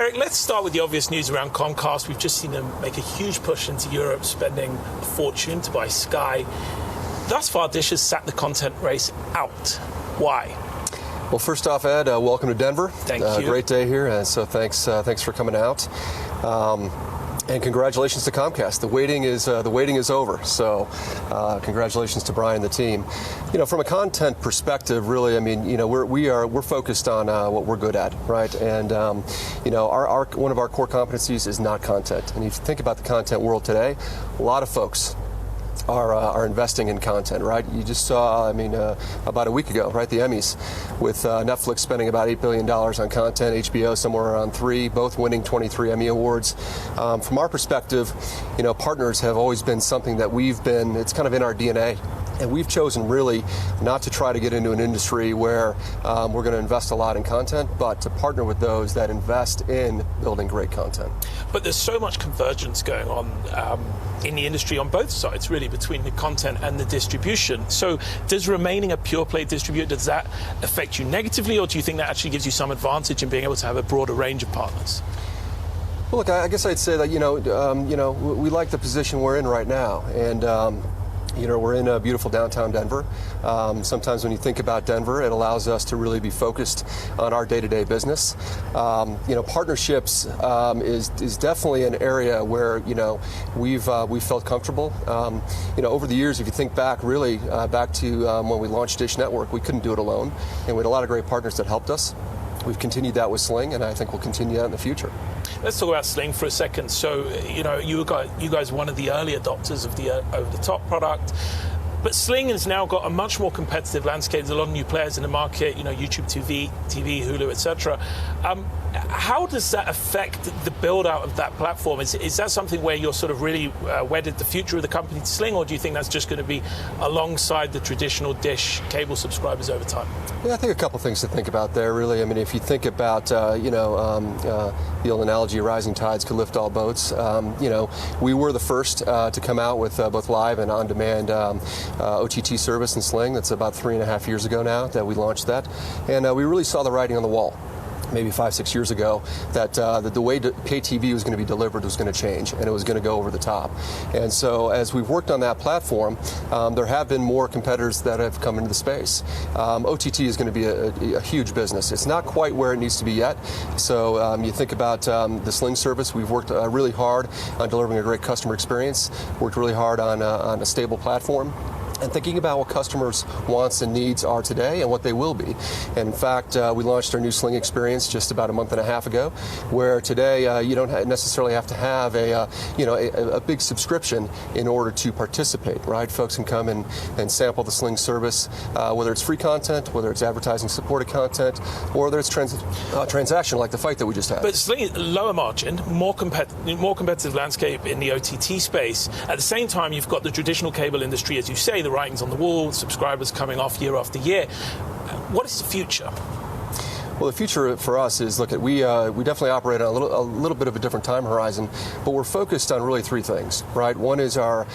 Erik, let's start with the obvious news around Comcast. We've just seen them make a huge push into Europe, spending a fortune to buy Sky. Thus far, Dish has sat the content race out. Why? Well, first off, Ed, welcome to Denver. Thank you. Great day here, and so thanks for coming out. And congratulations to Comcast. The waiting is over. So, congratulations to Brian and the team. You know, from a content perspective, really, I mean, you know, we're focused on what we're good at, right? And you know, one of our core competencies is not content. And if you think about the content world today, a lot of folks are investing in content, right? You just saw, I mean, about a week ago, right, the Emmys, with Netflix spending about $8 billion on content, HBO somewhere around $3 billion, both winning 23 Emmy Awards. From our perspective, you know, partners have always been something that it's kind of in our DNA. And we've chosen really not to try to get into an industry where we're going to invest a lot in content, but to partner with those that invest in building great content. But there's so much convergence going on in the industry on both sides, really, between the content and the distribution. So does remaining a pure play distributor, does that affect you negatively, or do you think that actually gives you some advantage in being able to have a broader range of partners? Well, look, I guess I'd say that, you know, we like the position we're in right now. And you know, we're in beautiful downtown Denver. Sometimes when you think about Denver, it allows us to really be focused on our day-to-day business. You know, partnerships is definitely an area where, you know, we've felt comfortable. You know, over the years, if you think back, really back to when we launched Dish Network, we couldn't do it alone, and we had a lot of great partners that helped us. We've continued that with Sling, and I think we'll continue that in the future. Let's talk about Sling for a second. So, you know, you guys were one of the early adopters of the over-the-top product. But Sling has now got a much more competitive landscape. There's a lot of new players in the market, you know, YouTube TV, Hulu, etc. How does that affect the build-out of that platform? Is that something where you're sort of really wedded the future of the company to Sling, or do you think that's just going to be alongside the traditional Dish cable subscribers over time? Yeah, I think a couple things to think about there, really. I mean, if you think about, you know, the old analogy, rising tides could lift all boats. You know, we were the first to come out with both live and on-demand OTT service in Sling. That's about 3.5 years ago now that we launched that. And we really saw the writing on the wall, maybe 5-6 years ago, that the way pay TV was going to be delivered was going to change, and it was going to go over the top. And so as we've worked on that platform, there have been more competitors that have come into the space. OTT is going to be a huge business. It's not quite where it needs to be yet. So you think about the Sling service, we've worked really hard on delivering a great customer experience, worked really hard on a stable platform, and thinking about what customers' wants and needs are today and what they will be. And in fact, we launched our new Sling experience just about a month and a half ago, where today you don't necessarily have to have a big subscription in order to participate, right? Folks can come and sample the Sling service, whether it's free content, whether it's advertising supported content, or whether it's transactional, like the fight that we just had. But Sling is lower margin, more competitive landscape in the OTT space. At the same time, you've got the traditional cable industry, as you say, the writings on the wall, subscribers coming off year after year. What is the future? Well, the future for us is, look, we definitely operate on a little bit of a different time horizon, but we're focused on really three things, right? One is our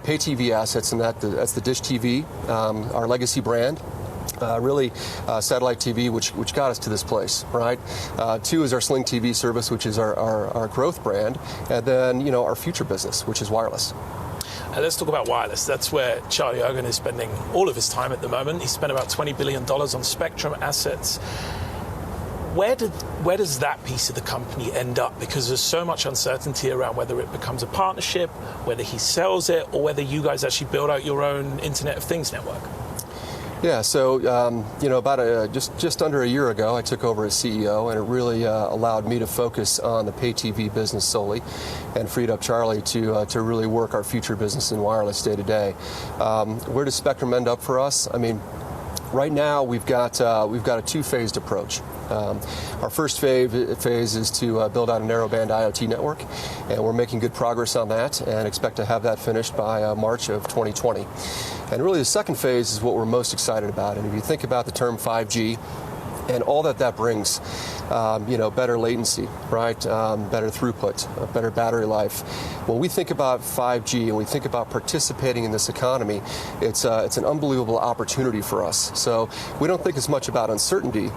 pay TV assets, and that's the Dish TV, our legacy brand. Really, satellite TV, which got us to this place, right? Two is our Sling TV service, which is our growth brand, and then, you know, our future business, which is wireless. Let's talk about wireless. That's where Charlie Ergen is spending all of his time at the moment. He spent about $20 billion on spectrum assets. Where does that piece of the company end up? Because there's so much uncertainty around whether it becomes a partnership, whether he sells it, or whether you guys actually build out your own Internet of Things network. Yeah, so you know, about just under a year ago, I took over as CEO, and it really allowed me to focus on the pay TV business solely, and freed up Charlie to really work our future business in wireless day to day. Where does spectrum end up for us? I mean, right now we've got a two-phased approach. Our first phase is to build out a narrowband IoT network, and we're making good progress on that and expect to have that finished by March of 2020. And really the second phase is what we're most excited about. And if you think about the term 5G and all that brings, you know, better latency, right? Better throughput, better battery life. When we think about 5G and we think about participating in this economy, it's an unbelievable opportunity for us. So we don't think as much about uncertainty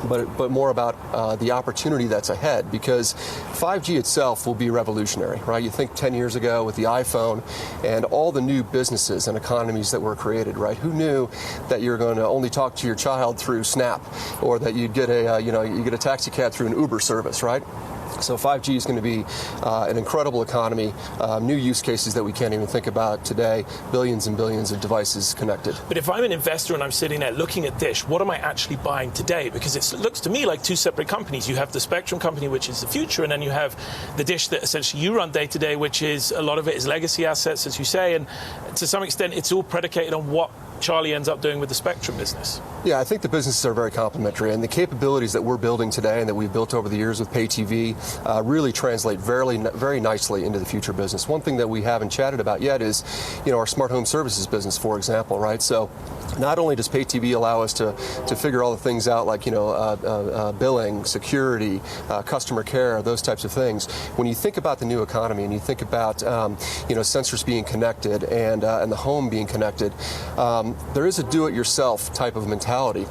but more about the opportunity that's ahead, because 5G itself will be revolutionary, right? You think 10 years ago with the iPhone and all the new businesses and economies that were created, right? Who knew that you're going to only talk to your child through Snap, or that you'd get you get a taxi cab through an Uber service, right? So 5G is going to be an incredible economy, new use cases that we can't even think about today, billions and billions of devices connected. But if I'm an investor and I'm sitting there looking at Dish, what am I actually buying today? Because it looks to me like two separate companies. You have the Spectrum company, which is the future, and then you have the Dish that essentially you run day to day, which is a lot of it is legacy assets, as you say, and to some extent it's all predicated on what Charlie ends up doing with the Spectrum business. Yeah, I think the businesses are very complementary, and the capabilities that we're building today and that we've built over the years with pay TV really translate very nicely into the future business. One thing that we haven't chatted about yet is, our smart home services business, for example, right? So not only does pay TV allow us to figure all the things out, like billing, security, customer care, those types of things. When you think about the new economy and you think about sensors being connected and the home being connected, there is a do-it-yourself type of mentality,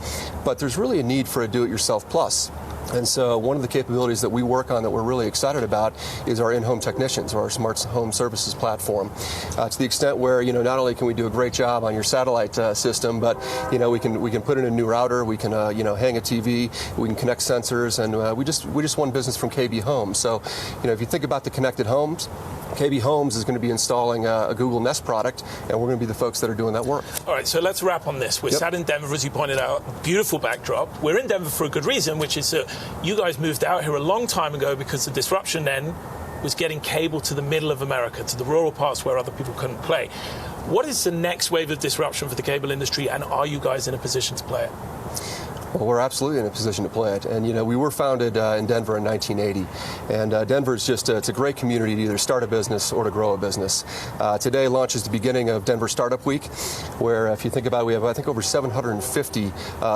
but there's really a need for a do-it-yourself plus. And so one of the capabilities that we work on that we're really excited about is our in-home technicians, or our smart home services platform. To the extent where, not only can we do a great job on your satellite system, but, we can put in a new router, we can, hang a TV, we can connect sensors, and we just won business from KB Home. So, if you think about the connected homes, KB Homes is going to be installing a Google Nest product, and we're going to be the folks that are doing that work. All right, so let's wrap on this. We're sat in Denver, as you pointed out, beautiful backdrop. We're in Denver for a good reason, which is that you guys moved out here a long time ago because the disruption then was getting cable to the middle of America, to the rural parts where other people couldn't play. What is the next wave of disruption for the cable industry, and are you guys in a position to play it? Well, we're absolutely in a position to play it. And, we were founded in Denver in 1980. And Denver is just, it's a great community to either start a business or to grow a business. Today launches the beginning of Denver Startup Week, where if you think about it, we have, I think, over 750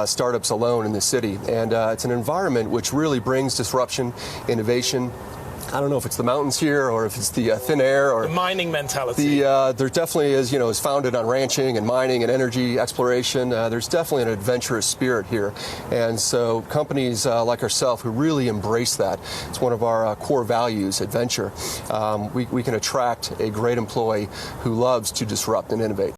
startups alone in the city. And it's an environment which really brings disruption, innovation. I don't know if it's the mountains here or if it's the thin air or the mining mentality. There definitely is, is founded on ranching and mining and energy exploration. There's definitely an adventurous spirit here. And so companies like ourselves who really embrace that, it's one of our core values, adventure. We can attract a great employee who loves to disrupt and innovate.